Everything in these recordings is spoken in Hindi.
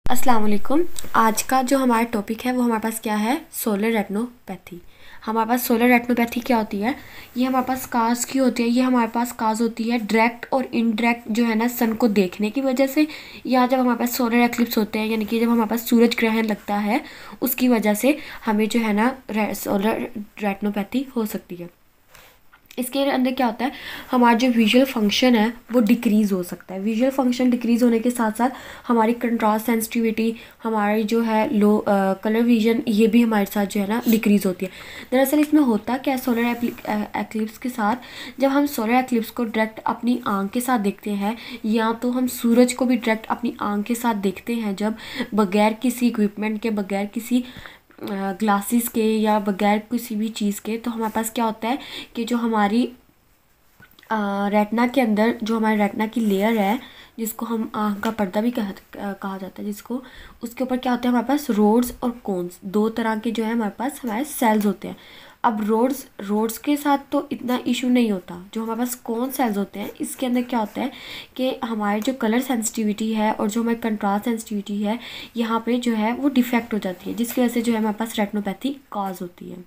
अस्सलाम वालेकुम। आज का जो हमारा टॉपिक है वो हमारे पास क्या है, सोलर रेटिनोपैथी। हमारे पास सोलर रेटिनोपैथी क्या होती है, ये हमारे पास काज की होती है। ये हमारे पास काज होती है डायरेक्ट और इनडायरेक्ट जो है ना सन को देखने की वजह से, या जब हमारे पास सोलर एक्लिप्स होते हैं यानी कि जब हमारे पास सूरज ग्रहण लगता है उसकी वजह से हमें जो है ना सोलर रेटिनोपैथी हो सकती है। इसके अंदर क्या होता है, हमारा जो विजुअल फंक्शन है वो डिक्रीज़ हो सकता है। विजुअल फंक्शन डिक्रीज़ होने के साथ साथ हमारी कंट्रास्ट सेंसिटिविटी, हमारी जो है लो कलर विजन, ये भी हमारे साथ जो है ना डिक्रीज़ होती है। दरअसल इसमें होता क्या है, सोलर एक्लिप्स के साथ जब हम सोलर एक्लिप्स को डायरेक्ट अपनी आँख के साथ देखते हैं, या तो हम सूरज को भी डायरेक्ट अपनी आँख के साथ देखते हैं, जब बगैर किसी इक्विपमेंट के, बगैर किसी ग्लासेस के या बगैर किसी भी चीज़ के, तो हमारे पास क्या होता है कि जो हमारी रेटना के अंदर जो हमारे रेटना की लेयर है, जिसको हम आँख का पर्दा भी कहा जाता है, जिसको उसके ऊपर क्या होता है, हमारे पास रोड्स और कोन्स, दो तरह के जो है हमारे पास हमारे सेल्स होते हैं। अब रोड्स के साथ तो इतना इशू नहीं होता, जो हमारे पास कौन सेल्स होते हैं इसके अंदर क्या होता है कि हमारे जो कलर सेंसिटिविटी है और जो हमारी कंट्रास्ट सेंसिटिविटी है, यहाँ पे जो है वो डिफेक्ट हो जाती है, जिसकी वजह से जो है हमारे पास रेटिनोपैथी कॉज होती है।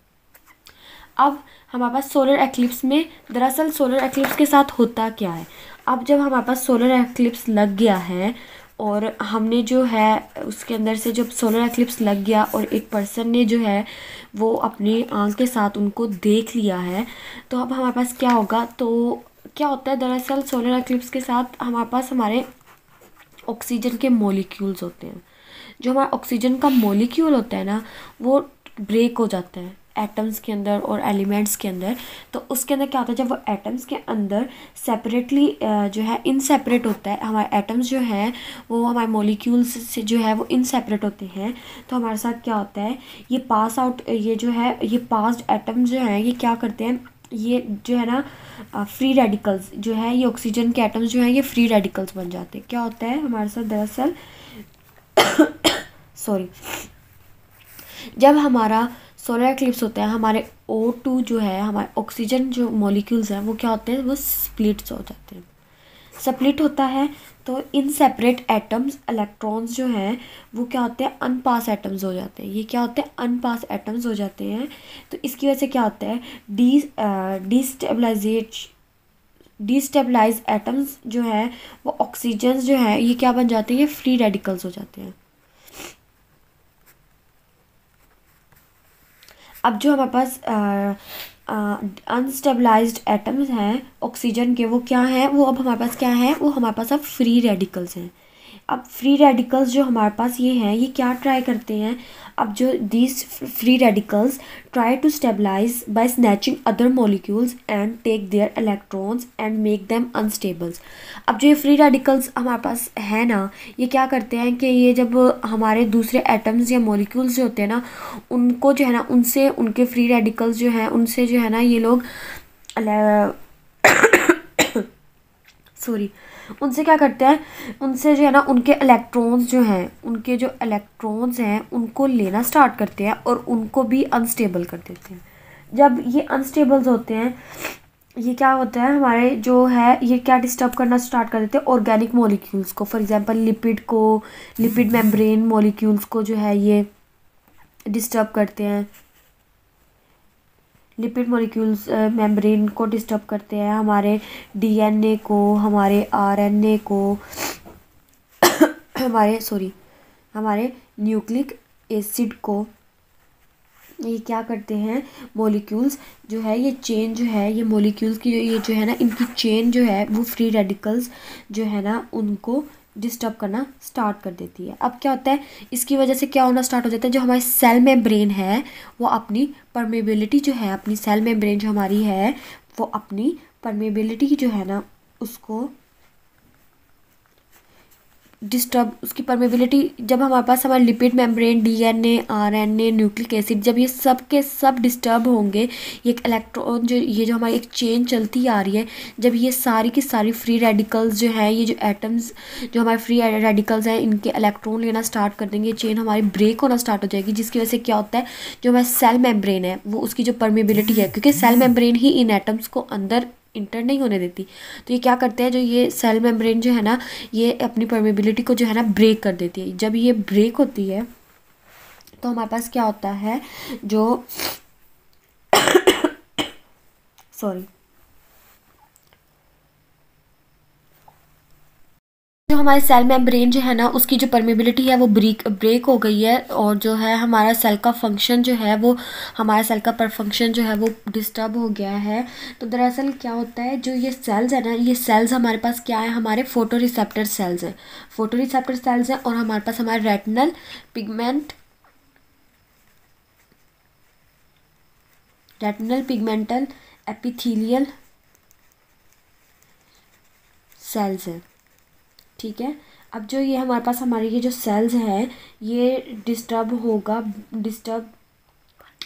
अब हमारे पास सोलर एक्लिप्स में, दरअसल सोलर एक्लिप्स के साथ होता क्या है, अब जब हमारे पास सोलर एक्लिप्स लग गया है और हमने जो है उसके अंदर से जब सोलर एक्लिप्स लग गया और एक पर्सन ने जो है वो अपनी आँख के साथ उनको देख लिया है, तो अब हमारे पास क्या होगा, तो क्या होता है दरअसल सोलर एक्लिप्स के साथ हमारे पास हमारे ऑक्सीजन के मॉलिक्यूल्स होते हैं। जो हमारा ऑक्सीजन का मॉलिक्यूल होता है ना, वो ब्रेक हो जाता है एटम्स के अंदर और एलिमेंट्स के अंदर। तो उसके अंदर क्या होता है, जब वो एटम्स के अंदर सेपरेटली जो है इनसेपरेट होता है, हमारे एटम्स जो हैं वो हमारे मॉलिक्यूल्स से जो है वो इनसेपरेट होते हैं, तो हमारे साथ क्या होता है, ये पास आउट, ये जो है ये पास्ड एटम्स जो हैं ये क्या करते हैं, ये जो है ना फ्री रेडिकल्स जो है, ये ऑक्सीजन के एटम्स जो हैं ये फ्री रेडिकल्स बन जाते हैं। क्या होता है हमारे साथ दरअसल सॉरी, जब हमारा सोलर एक्लिप्स होता है, हमारे O2 जो है, हमारे ऑक्सीजन जो मॉलिक्यूल्स हैं वो क्या होते हैं, वो स्प्लिट्स हो जाते हैं। स्प्लिट होता है तो इन सेपरेट एटम्स, इलेक्ट्रॉन्स जो हैं वो क्या होते हैं, अनपास एटम्स हो जाते हैं। ये क्या होते हैं, अनपास एटम्स हो जाते हैं। तो इसकी वजह से क्या होता है, डिस्टेबलाइज एटम्स जो है वो ऑक्सीजन जो है ये क्या बन जाते हैं, ये फ्री रेडिकल्स हो जाते हैं। अब जो हमारे पास अनस्टेबलाइज्ड एटम्स हैं ऑक्सीजन के, वो क्या हैं, वो अब हमारे पास क्या है, वो हमारे पास अब फ्री रेडिकल्स हैं। अब फ्री रेडिकल्स जो हमारे पास ये हैं, ये क्या ट्राई करते हैं, अब जो these free radicals try to stabilise by snatching other molecules and take their electrons and make them unstables. अब जो ये फ्री रेडिकल्स हमारे पास है ना, ये क्या करते हैं कि ये जब हमारे दूसरे एटम्स या मॉलिक्यूल्स जो होते हैं ना, उनको जो है ना, उनसे उनके फ्री रेडिकल्स जो हैं उनसे जो है ना ये लोग सॉरी, उनसे क्या करते हैं, उनसे जो है ना उनके इलेक्ट्रॉन्स जो हैं, उनके जो इलेक्ट्रॉन्स हैं उनको लेना स्टार्ट करते हैं और उनको भी अनस्टेबल कर देते हैं। जब ये अनस्टेबल्स होते हैं, ये क्या होता है, हमारे जो है ये क्या डिस्टर्ब करना स्टार्ट कर देते हैं ऑर्गेनिक मॉलिक्यूल्स को, फॉर एग्जांपल लिपिड को, लिपिड मेम्ब्रेन मॉलिक्यूल्स को जो है ये डिस्टर्ब करते हैं। लिपिड मॉलिक्यूल्स मेम्ब्रेन को डिस्टर्ब करते हैं, हमारे डीएनए को, हमारे आरएनए को, हमारे न्यूक्लिक एसिड को। ये क्या करते हैं, मॉलिक्यूल्स जो है ये चेन जो है, ये मॉलिक्यूल्स की ये जो है ना, इनकी चेन जो है वो फ्री रेडिकल्स जो है ना उनको डिस्टर्ब करना स्टार्ट कर देती है। अब क्या होता है, इसकी वजह से क्या होना स्टार्ट हो जाता है, जो हमारे सेल मेम्ब्रेन है वो अपनी परमेबिलिटी जो है, अपनी सेल मेम्ब्रेन जो हमारी है वो अपनी परमेबिलिटी जो है ना उसको डिस्टर्ब, उसकी परमेबिलिटी, जब हमारे पास हमारे lipid membrane, DNA, RNA, nucleic acid, जब ये सब के सब डिस्टर्ब होंगे, ये एक इलेक्ट्रॉन जो ये जो हमारी एक चेन चलती आ रही है, जब ये सारी की सारी फ्री रेडिकल्स जो हैं, ये जो एटम्स जो हमारे फ्री रेडिकल्स हैं इनके इलेक्ट्रॉन लेना स्टार्ट कर देंगे, चेन हमारी ब्रेक होना स्टार्ट हो जाएगी, जिसकी वजह से क्या होता है, जो हमारा सेल मेम्ब्रेन है वो उसकी जो परमेबिलिटी है, क्योंकि सेल मेम्ब्रेन ही इन एटम्स को अंदर इंटर नहीं होने देती। तो ये क्या करते हैं, जो ये सेल मेम्ब्रेन जो है ना, ये अपनी परमेबिलिटी को जो है ना ब्रेक कर देती है। जब ये ब्रेक होती है तो हमारे पास क्या होता है, जो सॉरी जो हमारे सेल मेम्ब्रेन जो है ना, उसकी जो परमेबिलिटी है वो ब्रेक हो गई है, और जो है हमारा सेल का फंक्शन जो है वो, हमारा सेल का पर फंक्शन जो है वो डिस्टर्ब हो गया है। तो दरअसल क्या होता है, जो ये सेल्स है ना, ये सेल्स हमारे पास क्या है, हमारे फोटो रिसेप्टर सेल्स हैं। फोटो रिसेप्टर सेल्स हैं, और हमारे पास हमारे रेटिनल पिगमेंटल एपिथेलियल सेल्स हैं। ठीक है। अब जो ये हमारे पास हमारे ये जो सेल्स हैं, ये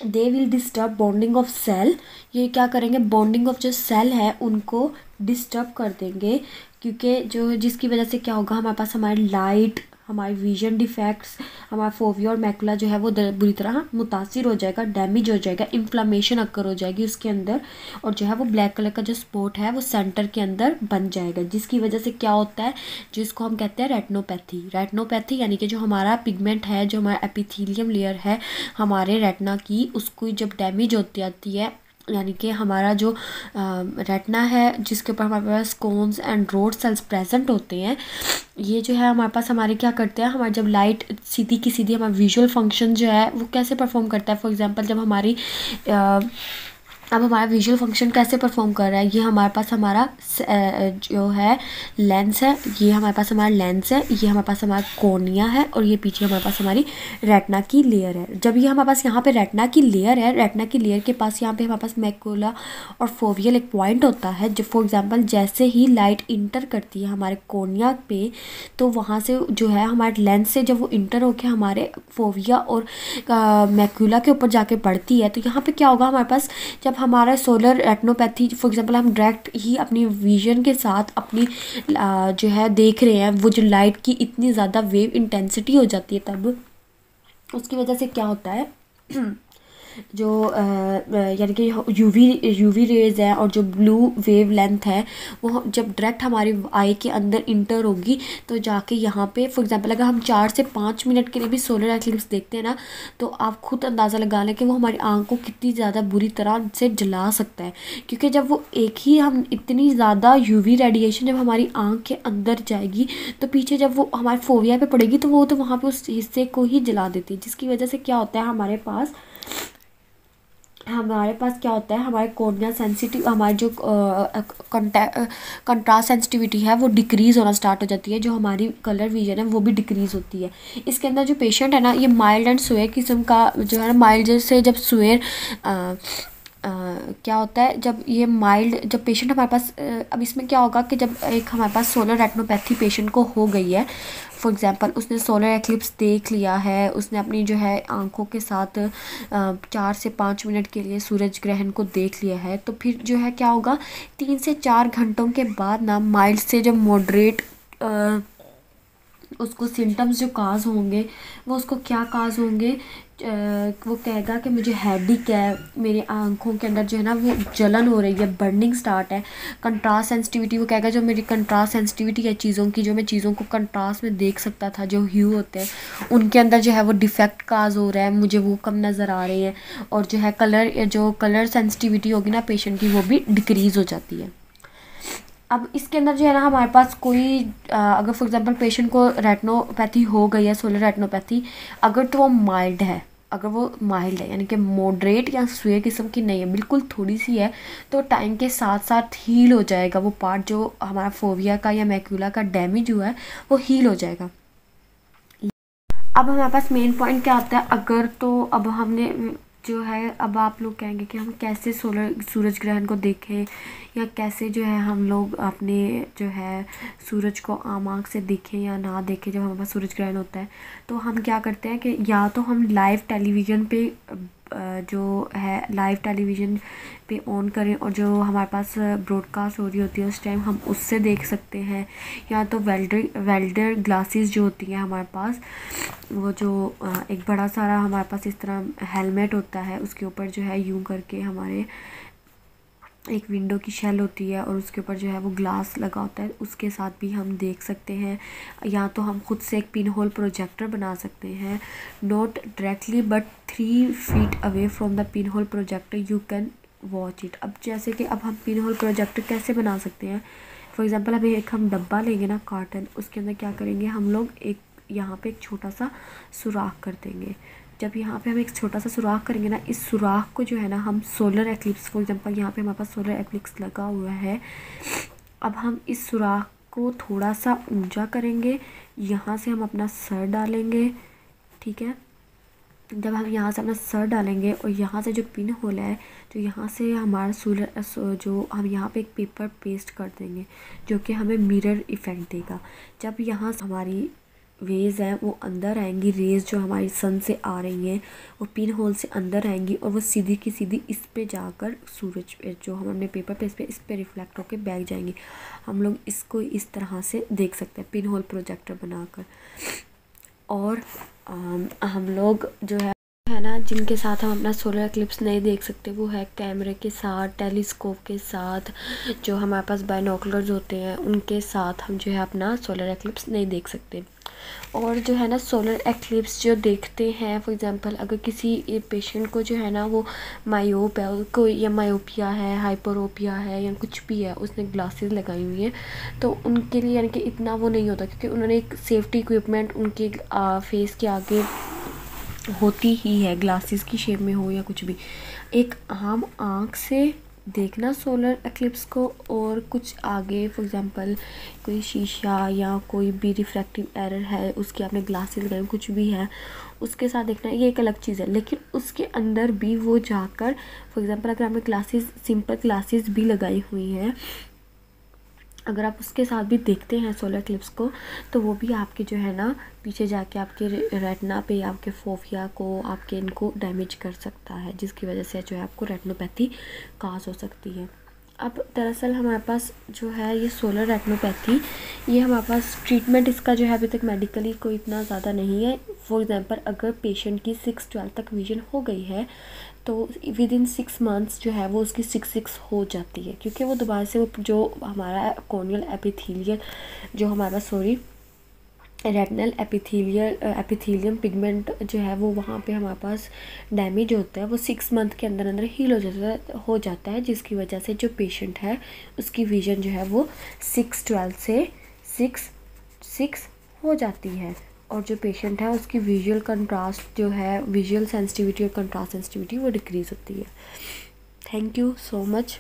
they will disturb bonding of cell. ये क्या करेंगे, बॉन्डिंग ऑफ जो सेल है उनको डिस्टर्ब कर देंगे, क्योंकि जो जिसकी वजह से क्या होगा, हमारे पास हमारी लाइट, हमारे विजन डिफेक्ट्स, हमारा फोविया और मैकुला जो है वो बुरी तरह मुतासिर हो जाएगा, डैमेज हो जाएगा, इन्फ्लामेशन अक्कर हो जाएगी उसके अंदर, और जो है वो ब्लैक कलर का जो स्पॉट है वो सेंटर के अंदर बन जाएगा, जिसकी वजह से क्या होता है, जिसको हम कहते हैं रेटिनोपैथी यानी कि जो हमारा पिगमेंट है, जो हमारा एपिथेलियम लेयर है हमारे रेटिना की, उसको जब डैमेज होती आती है, यानी कि हमारा जो रेटिना है जिसके ऊपर हमारे पास cones and rod cells present होते हैं, ये जो है हमारे पास हमारे क्या करते हैं, हमारे जब लाइट सीधी की सीधी हमारा विजुअल फंक्शन जो है वो कैसे परफॉर्म करता है। फॉर एग्जांपल जब हमारी अब हमारा विजुअल फंक्शन कैसे परफॉर्म कर रहा है, ये हमारे पास हमारा जो है लेंस है, ये हमारे पास हमारा लेंस है, ये हमारे पास हमारा कॉर्निया है, और ये पीछे हमारे पास हमारी रेटिना की लेयर है। जब ये हमारे पास यहाँ पे रेटिना की लेयर है, रेटिना की लेयर के पास यहाँ पे हमारे पास मैकुला और फोवियल एक पॉइंट होता है, जो फॉर एग्जाम्पल जैसे ही लाइट इंटर करती है हमारे कॉर्निया पे, तो वहाँ से जो है हमारे लेंस से जब वो इंटर होकर हमारे फोविया और मैकुला के ऊपर जाके पड़ती है, तो यहाँ पे क्या होगा, हमारे पास जब हमारा सोलर रेटिनोपैथी फॉर एग्जांपल हम डायरेक्ट ही अपनी विजन के साथ अपनी जो है देख रहे हैं, वो जो लाइट की इतनी ज़्यादा वेव इंटेंसिटी हो जाती है, तब उसकी वजह से क्या होता है जो यानी कि यूवी रेज़ है और जो ब्लू वेव लेंथ है वो जब डायरेक्ट हमारी आई के अंदर इंटर होगी तो जाके यहाँ पे फॉर एग्जांपल अगर हम 4 से 5 मिनट के लिए भी सोलर एक्लिप्स देखते हैं ना, तो आप खुद अंदाज़ा लगा लें कि वो हमारी आँख को कितनी ज़्यादा बुरी तरह से जला सकता है, क्योंकि जब वो एक ही हम इतनी ज़्यादा यूवी रेडिएशन जब हमारी आँख के अंदर जाएगी तो पीछे जब वो हमारे फोविया पे पड़ेगी तो वो तो वहाँ पे उस हिस्से को ही जला देती है, जिसकी वजह से क्या होता है हमारे पास क्या होता है, हमारे कॉर्निया सेंसिटिव हमारी जो कंट्रास्ट सेंसिटिविटी है वो डिक्रीज़ होना स्टार्ट हो जाती है, जो हमारी कलर विजन है वो भी डिक्रीज़ होती है। इसके अंदर जो पेशेंट है ना, ये माइल्ड एंड सुअर किस्म का जो है ना, माइल्ड से जब सुअर क्या होता है, जब ये माइल्ड जब पेशेंट हमारे पास अब इसमें क्या होगा कि जब एक हमारे पास सोलर रेटिनोपैथी पेशेंट को हो गई है, फॉर एग्जांपल उसने सोलर एक्लिप्स देख लिया है, उसने अपनी जो है आंखों के साथ 4 से 5 मिनट के लिए सूरज ग्रहण को देख लिया है, तो फिर जो है क्या होगा 3 से 4 घंटों के बाद ना माइल्ड से जब मॉडरेट उसको सिम्टम्स जो काज होंगे वो उसको क्या काज होंगे, वो कहेगा कि मुझे हेडेक है, मेरी आँखों के अंदर जो है ना वो जलन हो रही है, बर्निंग स्टार्ट है। कंट्रास्ट सेंसिटिविटी, वो कहेगा जो मेरी कंट्रास्ट सेंसिटिविटी है चीज़ों की, जो मैं चीज़ों को कंट्रास्ट में देख सकता था, जो ह्यू होते हैं उनके अंदर जो है वो डिफेक्ट काज हो रहा है, मुझे वो कम नज़र आ रहे हैं, और जो है कलर सेंसिटिविटी होगी ना पेशेंट की वो भी डिक्रीज़ हो जाती है। अब इसके अंदर जो है ना हमारे पास कोई अगर फॉर एग्जांपल पेशेंट को रेटिनोपैथी हो गई है, सोलर रेटिनोपैथी, अगर तो वो माइल्ड है, अगर वो माइल्ड है यानी कि मॉडरेट या स्वे किस्म की नहीं है, बिल्कुल थोड़ी सी है, तो टाइम के साथ साथ हील हो जाएगा वो पार्ट जो हमारा फोविया का या मैक्यूला का डैमेज हुआ है वो हील हो जाएगा। अब हमारे पास मेन पॉइंट क्या आता है, अगर तो अब हमने जो है, अब आप लोग कहेंगे कि हम कैसे सूरज ग्रहण को देखें, या कैसे जो है हम लोग अपने जो है सूरज को आम आँख से देखें या ना देखें जब हमारे पास सूरज ग्रहण होता है। तो हम क्या करते हैं कि या तो हम लाइव टेलीविज़न पे जो है लाइव टेलीविज़न पे ऑन करें, और जो हमारे पास ब्रॉडकास्ट हो रही होती है उस टाइम हम उससे देख सकते हैं, या तो वेल्डर ग्लासेस जो होती हैं हमारे पास, वो जो एक बड़ा सारा हमारे पास इस तरह हेलमेट होता है, उसके ऊपर जो है यूं करके हमारे एक विंडो की शेल होती है और उसके ऊपर जो है वो ग्लास लगा होता है, उसके साथ भी हम देख सकते हैं। या तो हम खुद से एक पिन होल प्रोजेक्टर बना सकते हैं, not directly but 3 feet away from the pin hole projector you can watch it. अब जैसे कि अब हम पिन होल प्रोजेक्टर कैसे बना सकते हैं, फॉर एग्जांपल अभी एक हम डब्बा लेंगे ना कार्टन, उसके अंदर क्या करेंगे हम लोग, एक यहाँ पे एक छोटा सा सुराख कर देंगे। जब यहाँ पे हम एक छोटा सा सुराख करेंगे ना, इस सुराख को जो है ना हम सोलर एक्लिप्स, फॉर एग्जांपल यहाँ पे हमारे पास सोलर एक्लिप्स लगा हुआ है, अब हम इस सुराख को थोड़ा सा ऊंचा करेंगे, यहाँ से हम अपना सर डालेंगे, ठीक है। जब हम यहाँ से अपना सर डालेंगे और यहाँ से जो पिन होल है, तो यहाँ से हमारा सोलर जो हम यहाँ पे एक पेपर पेस्ट कर देंगे जो कि हमें मिरर इफ़ेक्ट देगा। जब यहाँ से हमारी वेज हैं वो अंदर आएंगी, रेज जो हमारी सन से आ रही हैं वो पिन होल से अंदर आएंगी और वो सीधी की सीधी इस पे जाकर सूरज पे, जो हमने पेपर पे इस पे रिफ्लेक्ट होकर बैठ जाएंगी। हम लोग इसको इस तरह से देख सकते हैं पिन होल प्रोजेक्टर बनाकर। और हम लोग जो है ना, जिनके साथ हम अपना सोलर एक्लिप्स नहीं देख सकते वो है कैमरे के साथ, टेलीस्कोप के साथ, जो हमारे पास बाइनोकुलर्स होते हैं उनके साथ हम जो है अपना सोलर एक्लिप्स नहीं देख सकते। और जो है ना सोलर एक्लिप्स जो देखते हैं, फॉर एग्जांपल अगर किसी पेशेंट को जो है ना वो मायोप है, कोई या मायोपिया है, हाइपरोपिया है या कुछ भी है, उसने ग्लासेस लगाई हुई हैं, तो उनके लिए यानी कि इतना वो नहीं होता, क्योंकि उन्होंने एक सेफ्टी इक्विपमेंट उनके फेस के आगे होती ही है, ग्लासेस की शेप में हो या कुछ भी। एक आम आँख से देखना सोलर एक्लिप्स को, और कुछ आगे फॉर एग्जांपल कोई शीशा या कोई भी रिफ्रैक्टिव एरर है, उसके आपने ग्लासेस लगाए कुछ भी है, उसके साथ देखना ये एक अलग चीज़ है। लेकिन उसके अंदर भी वो जाकर फॉर एग्जांपल अगर आपने ग्लासेस, सिंपल ग्लासेस भी लगाई हुई हैं, अगर आप उसके साथ भी देखते हैं सोलर एक्लिप्स को, तो वो भी आपके जो है ना पीछे जाके आपके रेटिना पे, आपके फोविया को, आपके इनको डैमेज कर सकता है, जिसकी वजह से जो है आपको रेटिनोपैथी काज हो सकती है। अब दरअसल हमारे पास जो है ये सोलर रेटिनोपैथी, ये हमारे पास ट्रीटमेंट इसका जो है अभी तक मेडिकली कोई इतना ज़्यादा नहीं है। फॉर एग्जांपल अगर पेशेंट की 6/12 तक विजन हो गई है तो विद इन 6 मंथ्स जो है वो उसकी 6/6 हो जाती है, क्योंकि वो दोबारा से वो जो हमारा कॉर्नियल एपिथेलियल जो हमारा रेटिनल एपिथेलियम पिगमेंट जो है वो वहाँ पे हमारे पास डैमेज होता है, वो 6 मंथ के अंदर अंदर हील हो जाता है, जिसकी वजह से जो पेशेंट है उसकी विजन जो है वो 6/12 से 6/6 हो जाती है। और जो पेशेंट है उसकी विजुअल कंट्रास्ट जो है, विजुअल सेंसिटिविटी और कंट्रास्ट सेंसिटिविटी वो डिक्रीज़ होती है। Thank you so much.